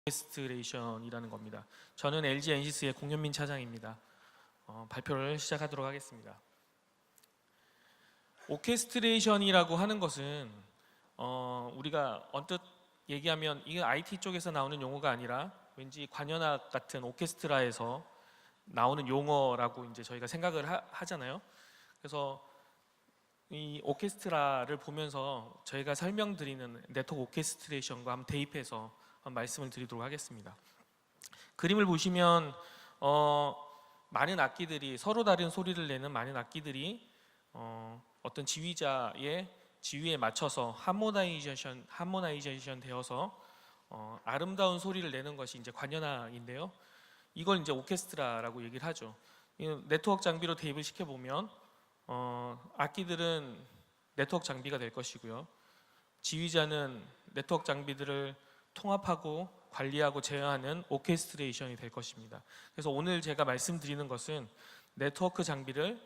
오케스트레이션이라는 겁니다. 저는 LG 엔시스의 공현민 차장입니다. 발표를 시작하도록 하겠습니다. 오케스트레이션이라고 하는 것은 우리가 언뜻 얘기하면 이게 IT 쪽에서 나오는 용어가 아니라 왠지 관현악 같은 오케스트라에서 나오는 용어라고 이제 저희가 생각을 하잖아요. 그래서 이 오케스트라를 보면서 저희가 설명드리는 네트워크 오케스트레이션과 한번 대입해서 말씀을 드리도록 하겠습니다. 그림을 보시면 많은 악기들이 서로 다른 소리를 내는 많은 악기들이 어떤 지휘자의 지휘에 맞춰서 하모나이제이션 되어서 아름다운 소리를 내는 것이 이제 관현악인데요. 이걸 이제 오케스트라라고 얘기를 하죠. 네트워크 장비로 대입을 시켜 보면 악기들은 네트워크 장비가 될 것이고요. 지휘자는 네트워크 장비들을 통합하고 관리하고 제어하는 오케스트레이션이 될 것입니다. 그래서 오늘 제가 말씀드리는 것은 네트워크 장비를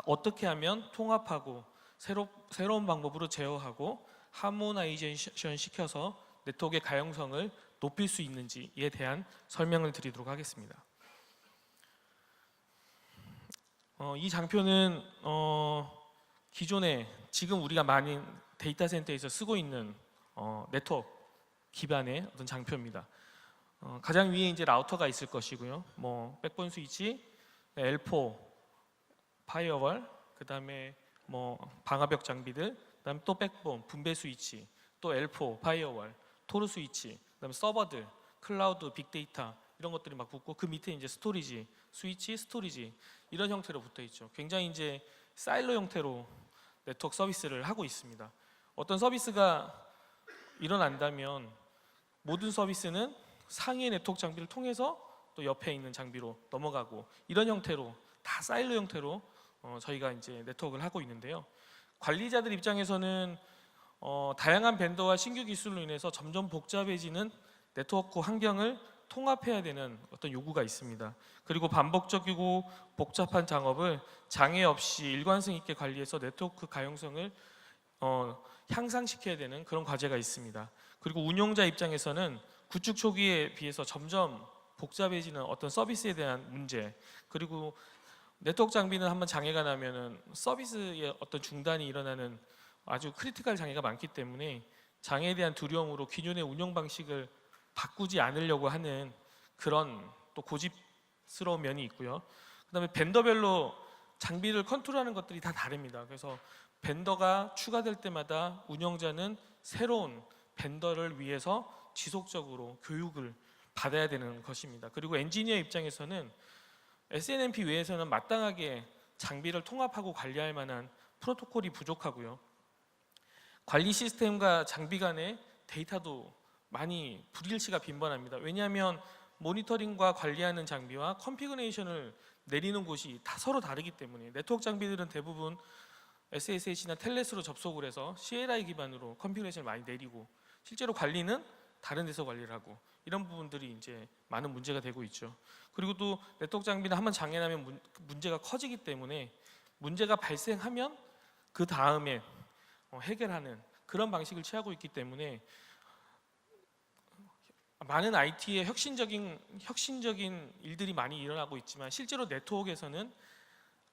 어떻게 하면 통합하고 새로운 방법으로 제어하고 하모나이제이션 시켜서 네트워크의 가용성을 높일 수 있는지에 대한 설명을 드리도록 하겠습니다. 이 장표는 기존에 지금 우리가 많은 데이터 센터에서 쓰고 있는 네트워크 기반의 어떤 장표입니다. 가장 위에 이제 라우터가 있을 것이고요. 뭐 백본 스위치, L4 파이어월, 그다음에 뭐 방화벽 장비들, 그다음에 또 백본 분배 스위치, 또 L4 파이어월, 토르 스위치, 그다음에 서버들, 클라우드, 빅데이터 이런 것들이 막 붙고 그 밑에 이제 스토리지, 스위치, 스토리지 이런 형태로 붙어 있죠. 굉장히 이제 사일로 형태로 네트워크 서비스를 하고 있습니다. 어떤 서비스가 일어난다면 모든 서비스는 상위의 네트워크 장비를 통해서 또 옆에 있는 장비로 넘어가고 이런 형태로 다 사일로 형태로 저희가 이제 네트워크를 하고 있는데요. 관리자들 입장에서는 다양한 벤더와 신규 기술로 인해서 점점 복잡해지는 네트워크 환경을 통합해야 되는 어떤 요구가 있습니다. 그리고 반복적이고 복잡한 작업을 장애 없이 일관성 있게 관리해서 네트워크 가용성을 향상시켜야 되는 그런 과제가 있습니다. 그리고 운용자 입장에서는 구축 초기에 비해서 점점 복잡해지는 어떤 서비스에 대한 문제, 그리고 네트워크 장비는 한번 장애가 나면은 서비스의 어떤 중단이 일어나는 아주 크리티컬 장애가 많기 때문에 장애에 대한 두려움으로 기존의 운영 방식을 바꾸지 않으려고 하는 그런 또 고집스러운 면이 있고요. 그다음에 벤더별로 장비를 컨트롤하는 것들이 다 다릅니다. 그래서 벤더가 추가될 때마다 운영자는 새로운 벤더를 위해서 지속적으로 교육을 받아야 되는 것입니다. 그리고 엔지니어 입장에서는 SNMP 외에서는 마땅하게 장비를 통합하고 관리할 만한 프로토콜이 부족하고요. 관리 시스템과 장비 간의 데이터도 많이 불일치가 빈번합니다. 왜냐하면 모니터링과 관리하는 장비와 컨피그레이션을 내리는 곳이 다 서로 다르기 때문에 네트워크 장비들은 대부분 SSH나 텔넷으로 접속을 해서 CLI 기반으로 컨피그레이션을 많이 내리고 실제로 관리는 다른 데서 관리를 하고 이런 부분들이 이제 많은 문제가 되고 있죠. 그리고 또 네트워크 장비는 한번 장애 나면 문제가 커지기 때문에 문제가 발생하면 그 다음에 해결하는 그런 방식을 취하고 있기 때문에 많은 IT의 혁신적인 일들이 많이 일어나고 있지만 실제로 네트워크에서는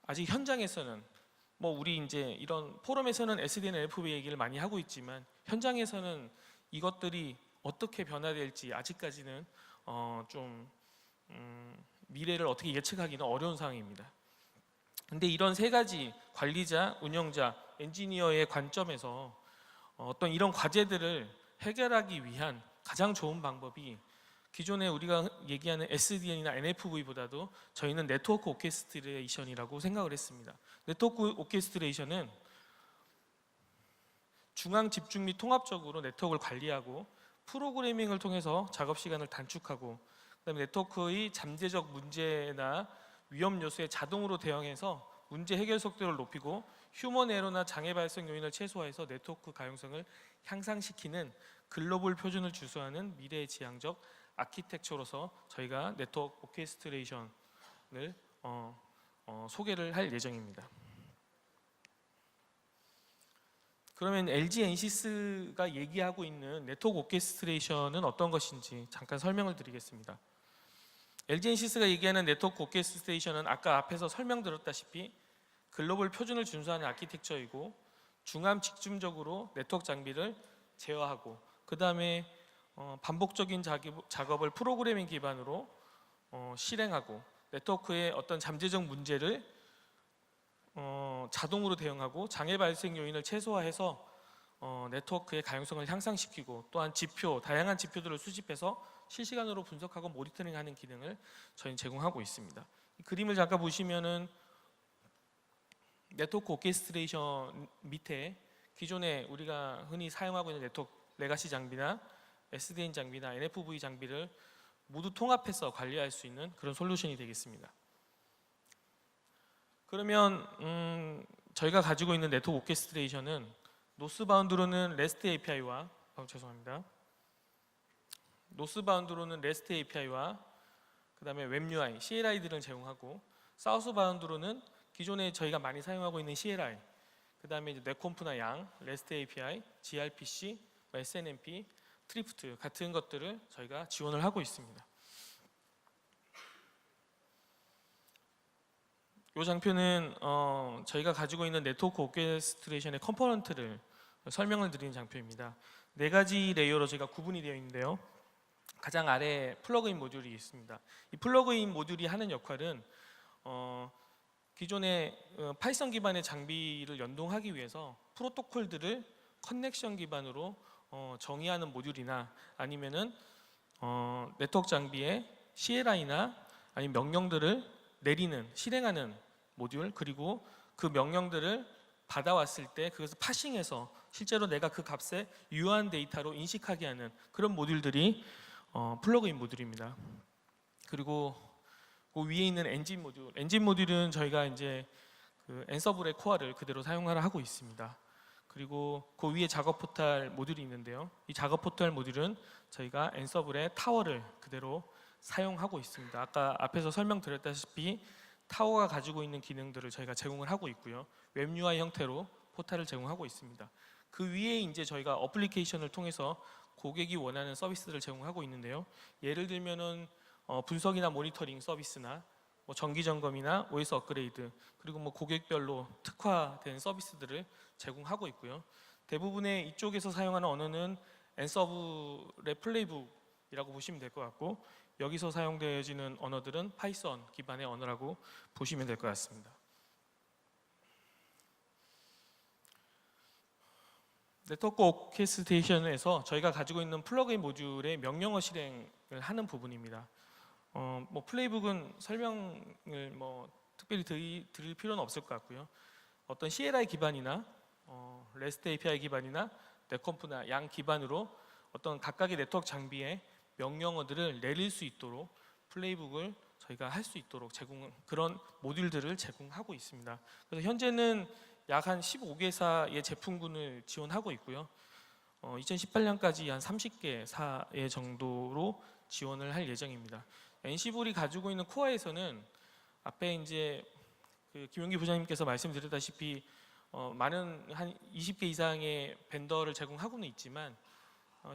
아직 현장에서는 뭐 우리 이제 이런 포럼에서는 SDN, LFV 얘기를 많이 하고 있지만 현장에서는 이것들이 어떻게 변화될지 아직까지는 좀 미래를 어떻게 예측하기는 어려운 상황입니다. 근데 이런 세 가지 관리자, 운영자, 엔지니어의 관점에서 어떤 이런 과제들을 해결하기 위한 가장 좋은 방법이 기존에 우리가 얘기하는 SDN이나 NFV보다도 저희는 네트워크 오케스트레이션이라고 생각을 했습니다. 네트워크 오케스트레이션은 중앙 집중 및 통합적으로 네트워크를 관리하고 프로그래밍을 통해서 작업 시간을 단축하고 그다음에 네트워크의 잠재적 문제나 위험 요소에 자동으로 대응해서 문제 해결 속도를 높이고 휴먼 에러나 장애 발생 요인을 최소화해서 네트워크 가용성을 향상시키는 글로벌 표준을 주소하는 미래지향적 아키텍처로서 저희가 네트워크 오케스트레이션을 소개를 할 예정입니다. 그러면 LG 엔시스가 얘기하고 있는 네트워크 오케스트레이션은 어떤 것인지 잠깐 설명을 드리겠습니다. LG 엔시스가 얘기하는 네트워크 오케스트레이션은 아까 앞에서 설명드렸다시피 글로벌 표준을 준수하는 아키텍처이고 중앙 집중적으로 네트워크 장비를 제어하고 그 다음에 반복적인 작업을 프로그래밍 기반으로 실행하고 네트워크의 어떤 잠재적 문제를 자동으로 대응하고 장애 발생 요인을 최소화해서 네트워크의 가용성을 향상시키고 또한 다양한 지표들을 수집해서 실시간으로 분석하고 모니터링하는 기능을 저희는 제공하고 있습니다. 이 그림을 잠깐 보시면은 네트워크 오케스트레이션 밑에 기존에 우리가 흔히 사용하고 있는 네트워크 레가시 장비나 SDN 장비나 NFV 장비를 모두 통합해서 관리할 수 있는 그런 솔루션이 되겠습니다. 그러면 저희가 가지고 있는 네트워크 오케스트레이션은 노스바운드로는 REST API와 그 다음에 웹 UI, CLI들을 제공하고 사우스바운드로는 기존에 저희가 많이 사용하고 있는 CLI, 그 다음에 이제 넷콤프나 양, REST API, gRPC, SNMP, 트리프트 같은 것들을 저희가 지원을 하고 있습니다. 이 장표는 저희가 가지고 있는 네트워크 오케스트레이션의 컴포넌트를 설명을 드리는 장표입니다. 4가지 레이어로 저희가 구분이 되어 있는데요. 가장 아래에 플러그인 모듈이 있습니다. 이 플러그인 모듈이 하는 역할은 기존의 파이썬 기반의 장비를 연동하기 위해서 프로토콜들을 커넥션 기반으로 정의하는 모듈이나 아니면은 네트워크 장비의 CLI나 아니면 명령들을 내리는 실행하는 모듈, 그리고 그 명령들을 받아왔을 때 그것을 파싱해서 실제로 내가 그 값에 유효한 데이터로 인식하게 하는 그런 모듈들이 플러그인 모듈입니다. 그리고 그 위에 있는 엔진 모듈은 저희가 이제 그 엔서블의 코어를 그대로 사용하려 하고 있습니다. 그리고 그 위에 작업 포탈 모듈이 있는데요. 이 작업 포탈 모듈은 저희가 엔서블의 타워를 그대로 사용하고 있습니다. 아까 앞에서 설명드렸다시피 타워가 가지고 있는 기능들을 저희가 제공을 하고 있고요. 웹 UI 형태로 포탈을 제공하고 있습니다. 그 위에 이제 저희가 어플리케이션을 통해서 고객이 원하는 서비스들을 제공하고 있는데요. 예를 들면은 분석이나 모니터링 서비스나 정기 점검이나 OS 업그레이드, 그리고 고객별로 특화된 서비스들을 제공하고 있고요. 대부분의 이쪽에서 사용하는 언어는 엔서블의 플레이북이라고 보시면 될 것 같고, 여기서 사용되어지는 언어들은 파이썬 기반의 언어라고 보시면 될 것 같습니다. 네트워크 오케스트레이션에서 저희가 가지고 있는 플러그인 모듈의 명령어 실행을 하는 부분입니다. 플레이북은 설명을 특별히 드릴 필요는 없을 것 같고요. 어떤 CLI 기반이나 REST API 기반이나 넷컴프나 양 기반으로 어떤 각각의 네트워크 장비에 명령어들을 내릴 수 있도록 플레이북을 저희가 할 수 있도록 그런 모듈들을 제공하고 있습니다. 그래서 현재는 약 한 15개사의 제품군을 지원하고 있고요. 2018년까지 한 30개사의 정도로 지원을 할 예정입니다. NC블이 가지고 있는 코어에서는 앞에 이제 김용기 부장님께서 말씀드렸다시피 많은 한 20개 이상의 벤더를 제공하고는 있지만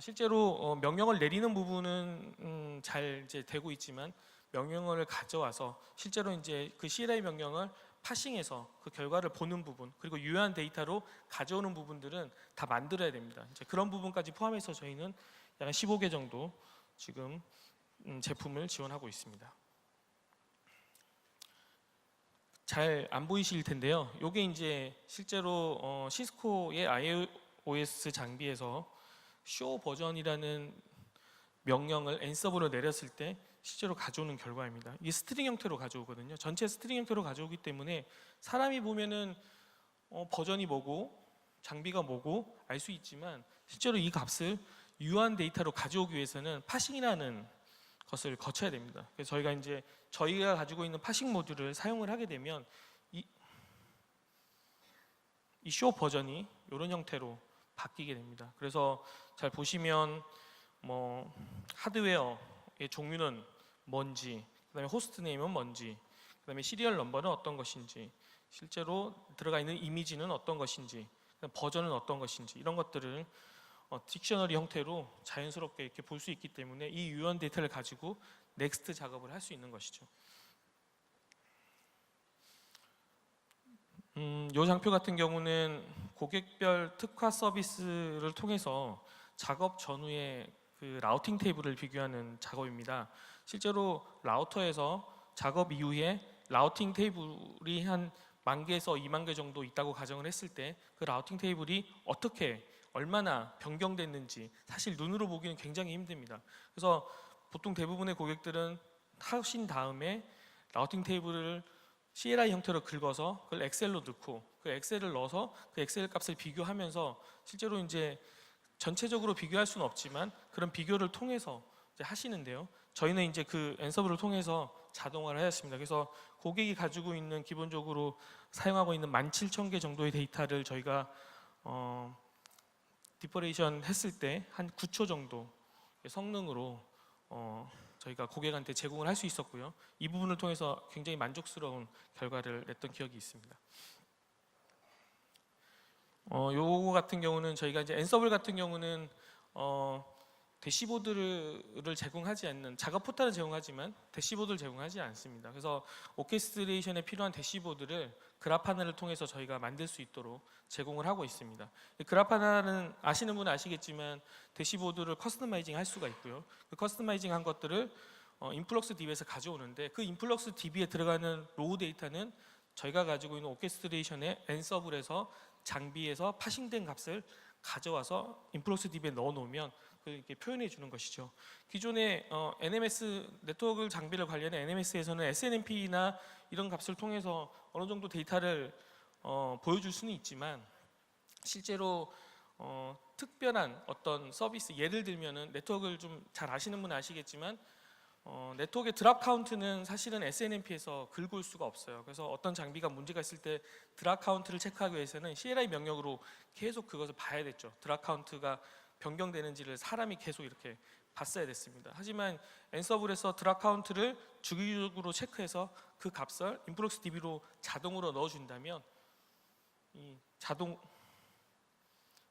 실제로 명령을 내리는 부분은 잘 이제 되고 있지만 명령어를 가져와서 실제로 이제 그 CLI 명령을 파싱해서 그 결과를 보는 부분, 그리고 유효한 데이터로 가져오는 부분들은 다 만들어야 됩니다. 이제 그런 부분까지 포함해서 저희는 약 15개 정도 지금 제품을 지원하고 있습니다. 잘 안 보이실 텐데요. 이게 이제 실제로 시스코의 iOS 장비에서 쇼 버전이라는 명령을 엔서브로 내렸을 때 실제로 가져오는 결과입니다. 이게 스트링 형태로 가져오거든요. 전체 스트링 형태로 가져오기 때문에 사람이 보면은 버전이 뭐고 장비가 뭐고 알 수 있지만 실제로 이 값을 유효한 데이터로 가져오기 위해서는 파싱이라는 것을 거쳐야 됩니다. 그래서 저희가 가지고 있는 파싱 모듈을 사용을 하게 되면 이 쇼 버전이 이런 형태로 바뀌게 됩니다. 그래서 잘 보시면 하드웨어의 종류는 뭔지, 그다음에 호스트 네임은 뭔지, 그다음에 시리얼 넘버는 어떤 것인지, 실제로 들어가 있는 이미지는 어떤 것인지, 버전은 어떤 것인지 이런 것들을 딕셔너리 형태로 자연스럽게 이렇게 볼 수 있기 때문에 이 유연 데이터를 가지고 넥스트 작업을 할 수 있는 것이죠. 이 장표 같은 경우는 고객별 특화 서비스를 통해서 작업 전후의 그 라우팅 테이블을 비교하는 작업입니다. 실제로 라우터에서 작업 이후에 라우팅 테이블이 한 10,000개에서 20,000개 정도 있다고 가정을 했을 때 그 라우팅 테이블이 어떻게 얼마나 변경됐는지 사실 눈으로 보기는 굉장히 힘듭니다. 그래서 보통 대부분의 고객들은 하신 다음에 라우팅 테이블을 CLI 형태로 긁어서 그걸 엑셀로 넣고 그 엑셀을 넣어서 그 엑셀 값을 비교하면서 실제로 이제 전체적으로 비교할 수는 없지만 그런 비교를 통해서 이제 하시는데요. 저희는 이제 그 앤서블을 통해서 자동화를 하였습니다. 그래서 고객이 가지고 있는 기본적으로 사용하고 있는 17,000개 정도의 데이터를 저희가 디퍼레이션 했을 때 한 9초 정도 성능으로 저희가 고객한테 제공을 할 수 있었고요. 이 부분을 통해서 굉장히 만족스러운 결과를 냈던 기억이 있습니다. 요거 같은 경우는 저희가 이제 앤서블 같은 경우는 대시보드를 제공하지 않는 작업 포탈을 제공하지만 대시보드를 제공하지 않습니다. 그래서 오케스트레이션에 필요한 대시보드를 그라파나를 통해서 저희가 만들 수 있도록 제공을 하고 있습니다. 그라파나는 아시는 분은 아시겠지만 대시보드를 커스터마이징 할 수가 있고요. 그 커스터마이징 한 것들을 인플럭스 DB에서 가져오는데 그 인플럭스 DB에 들어가는 로우 데이터는 저희가 가지고 있는 오케스트레이션의 앤서블에서 장비에서 파싱된 값을 가져와서 인플럭스 DB에 넣어 놓으면 이렇게 표현해 주는 것이죠. 기존의 NMS 네트워크 장비를 관리하는 NMS에서는 SNMP나 이런 값을 통해서 어느 정도 데이터를 보여줄 수는 있지만 실제로 특별한 어떤 서비스 예를 들면은 네트워크를 좀 잘 아시는 분은 아시겠지만 네트워크의 드랍 카운트는 사실은 SNMP에서 긁을 수가 없어요. 그래서 어떤 장비가 문제가 있을 때 드랍 카운트를 체크하기 위해서는 CLI 명령으로 계속 그것을 봐야 됐죠. 드랍 카운트가 변경되는지를 사람이 계속 이렇게 봤어야 됐습니다. 하지만 앤서블에서 드랍 카운트를 주기적으로 체크해서 그 값을 인플럭스 DB로 자동으로 넣어준다면 이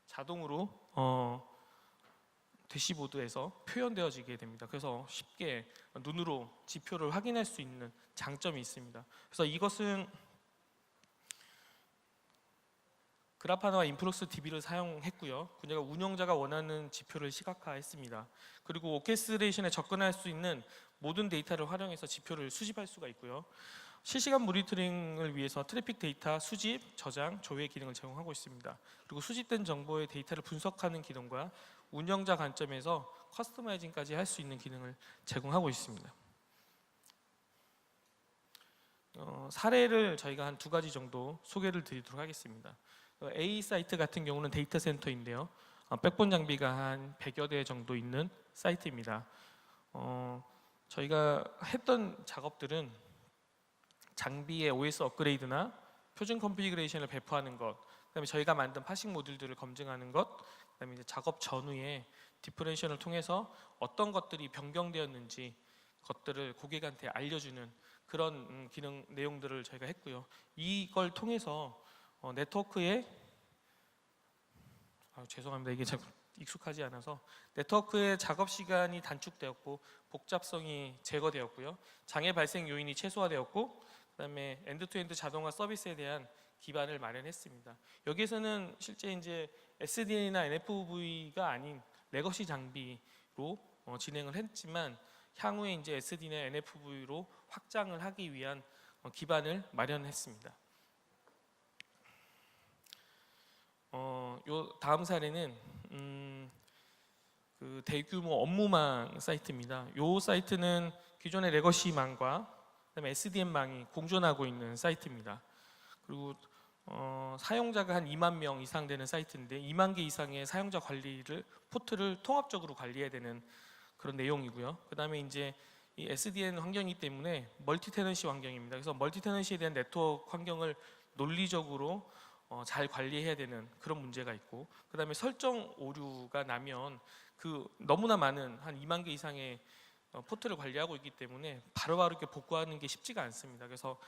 자동으로 대시보드에서 표현되어지게 됩니다. 그래서 쉽게 눈으로 지표를 확인할 수 있는 장점이 있습니다. 그래서 이것은 그라파나와 인플럭스 DB를 사용했고요. 그녀가 운영자가 원하는 지표를 시각화했습니다. 그리고 오케스트레이션에 접근할 수 있는 모든 데이터를 활용해서 지표를 수집할 수가 있고요. 실시간 모니터링을 위해서 트래픽 데이터 수집, 저장, 조회 기능을 제공하고 있습니다. 그리고 수집된 정보의 데이터를 분석하는 기능과 운영자 관점에서 커스터마이징까지 할 수 있는 기능을 제공하고 있습니다. 사례를 저희가 한 2가지 정도 소개를 드리도록 하겠습니다. A 사이트 같은 경우는 데이터 센터인데요. 백본 장비가 한 100여 대 정도 있는 사이트입니다. 저희가 했던 작업들은 장비의 OS 업그레이드나 표준 컨피그레이션을 배포하는 것, 그다음에 저희가 만든 파싱 모듈들을 검증하는 것, 그다음에 이제 작업 전후에 디퍼레이션을 통해서 어떤 것들이 변경되었는지 것들을 고객한테 알려주는 그런 기능 내용들을 저희가 했고요. 이걸 통해서 네트워크에 죄송합니다. 이게 참 익숙하지 않아서 네트워크의 작업 시간이 단축되었고 복잡성이 제거되었고요. 장애 발생 요인이 최소화되었고 그다음에 엔드투엔드 자동화 서비스에 대한 기반을 마련했습니다. 여기에서는 실제 이제 SDN이나 NFV가 아닌 레거시 장비로 진행을 했지만 향후에 이제 SD나 NFV로 확장을 하기 위한 기반을 마련했습니다. 요 다음 사례는 그 대규모 업무망 사이트입니다. 요 사이트는 기존의 레거시망과 그다음에 SDN망이 공존하고 있는 사이트입니다. 그리고 사용자가 한 2만 명 이상 되는 사이트인데 2만 개 이상의 사용자 관리를 포트를 통합적으로 관리해야 되는 그런 내용이고요. 그다음에 이제 이 SDN 환경이기 때문에 멀티 테넌시 환경입니다. 그래서 멀티 테넌시에 대한 네트워크 환경을 논리적으로 잘 관리해야 되는 그런 문제가 있고, 그다음에 설정 오류가 나면 그 너무나 많은 한 2만 개 이상의 포트를 관리하고 있기 때문에 바로바로 이렇게 복구하는 게 쉽지가 않습니다. 그래서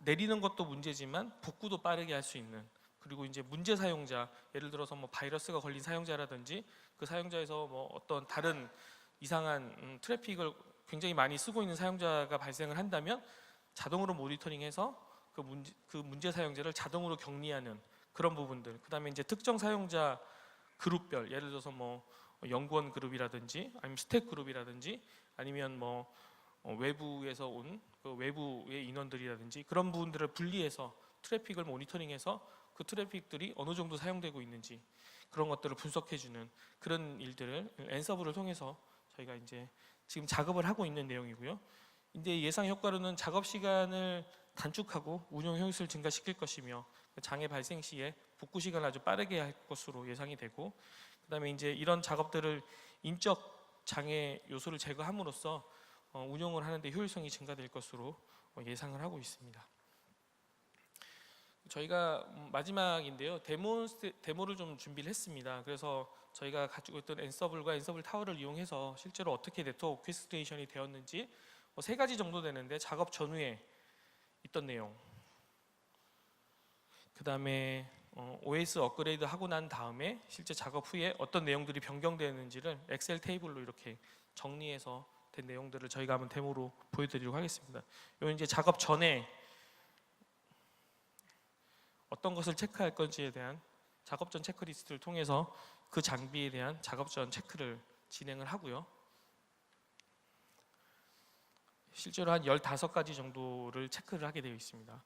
내리는 것도 문제지만 복구도 빠르게 할 수 있는 그리고 이제 문제 사용자, 예를 들어서 뭐 바이러스가 걸린 사용자라든지 그 사용자에서 뭐 어떤 다른 이상한 트래픽을 굉장히 많이 쓰고 있는 사용자가 발생을 한다면 자동으로 모니터링해서 그 문제 사용자를 자동으로 격리하는 그런 부분들. 그다음에 이제 특정 사용자 그룹별, 예를 들어서 뭐 연구원 그룹이라든지 아니면 스택 그룹이라든지 아니면 뭐 외부에서 온 그 외부의 인원들이라든지 그런 부분들을 분리해서 트래픽을 모니터링해서 그 트래픽들이 어느 정도 사용되고 있는지 그런 것들을 분석해주는 그런 일들을 앤서블을 통해서 저희가 이제 지금 작업을 하고 있는 내용이고요. 이제 예상 효과로는 작업 시간을 단축하고 운영 효율을 증가시킬 것이며 장애 발생 시에 복구 시간을 아주 빠르게 할 것으로 예상이 되고, 그다음에 이제 이런 작업들을 인적 장애 요소를 제거함으로써 운영을 하는데 효율성이 증가될 것으로 예상을 하고 있습니다. 저희가 마지막인데요, 데모를 좀 준비를 했습니다. 그래서 저희가 가지고 있던 앤서블과 앤서블 타워를 이용해서 실제로 어떻게 네트워크 오케스트레이션이 되었는지 3가지 정도 되는데, 작업 전후에 있던 내용, 그 다음에 OS 업그레이드 하고 난 다음에 실제 작업 후에 어떤 내용들이 변경되었는지를 엑셀 테이블로 이렇게 정리해서 된 내용들을 저희가 한번 데모로 보여드리도록 하겠습니다. 이건 이제 작업 전에 어떤 것을 체크할 건지에 대한 작업 전 체크리스트를 통해서 그 장비에 대한 작업 전 체크를 진행을 하고요. 실제로 한 15가지 정도를 체크를 하게 되어 있습니다.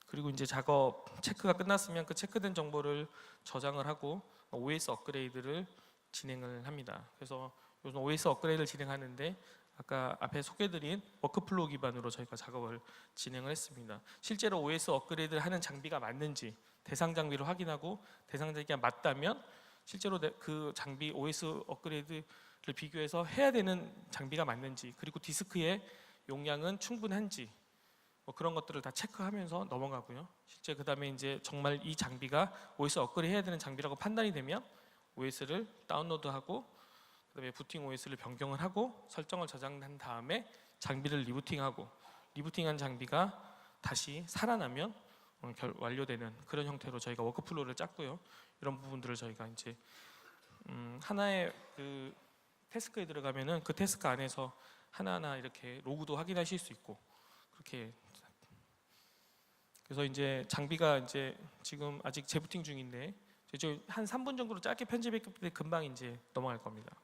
그리고 이제 작업 체크가 끝났으면 그 체크된 정보를 저장을 하고 OS 업그레이드를 진행을 합니다. 그래서 요즘 OS 업그레이드를 진행하는데 아까 앞에 소개드린 워크플로우 기반으로 저희가 작업을 진행을 했습니다. 실제로 OS 업그레이드를 하는 장비가 맞는지 대상 장비를 확인하고 대상 장비가 맞다면 실제로 그 장비 OS 업그레이드를 비교해서 해야 되는 장비가 맞는지, 그리고 디스크의 용량은 충분한지 그런 것들을 다 체크하면서 넘어가고요. 실제 그 다음에 이제 정말 이 장비가 OS 업그레이드 해야 되는 장비라고 판단이 되면 OS를 다운로드하고 그다음에 부팅 OS를 변경을 하고 설정을 저장한 다음에 장비를 리부팅하고, 리부팅한 장비가 다시 살아나면 완료되는 그런 형태로 저희가 워크플로우를 짰고요. 이런 부분들을 저희가 이제 하나의 그 태스크에 들어가면은 그 태스크 안에서 하나하나 이렇게 로그도 확인하실 수 있고, 그렇게. 그래서 이제 장비가 이제 지금 아직 재부팅 중인데 이제 한 3분 정도로 짧게 편집했기 때문에 금방 이제 넘어갈 겁니다.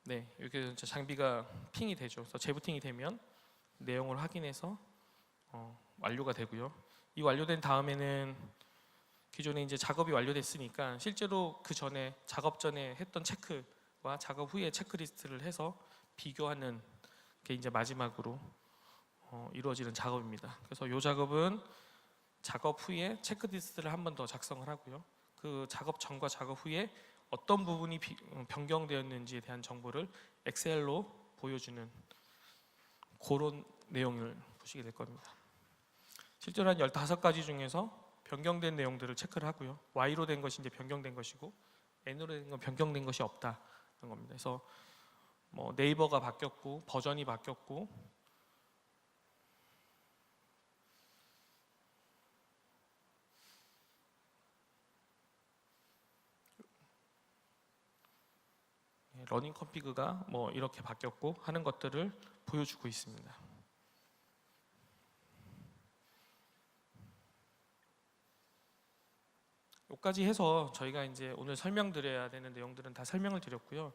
네, 이렇게 장비가 핑이 되죠. 그래서 재부팅이 되면 내용을 확인해서 완료가 되고요. 이 완료된 다음에는 기존에 이제 작업이 완료됐으니까 실제로 그 전에 작업 전에 했던 체크와 작업 후에 체크리스트를 해서 비교하는 게 이제 마지막으로 이루어지는 작업입니다. 그래서 이 작업은 작업 후에 체크리스트를 한 번 더 작성을 하고요. 그 작업 전과 작업 후에 어떤 부분이 변경되었는지에 대한 정보를 엑셀로 보여주는 그런 내용을 보시게 될 겁니다. 실제로 한 15가지 중에서 변경된 내용들을 체크를 하고요. Y로 된 것이 이제 변경된 것이고 N으로 된 건 변경된 것이 없다는 겁니다. 그래서 뭐 네이버가 바뀌었고 버전이 바뀌었고 러닝 컨피그가 뭐 이렇게 바뀌었고 하는 것들을 보여주고 있습니다. 여기까지 해서 저희가 이제 오늘 설명드려야 되는 내용들은 다 설명을 드렸고요.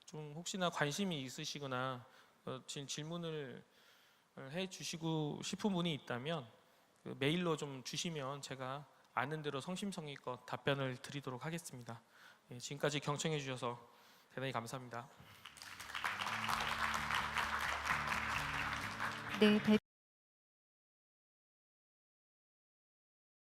좀 혹시나 관심이 있으시거나 질문을 해주시고 싶은 분이 있다면 그 메일로 좀 주시면 제가 아는 대로 성심성의껏 답변을 드리도록 하겠습니다. 지금까지 경청해 주셔서 대단히 감사합니다. 네,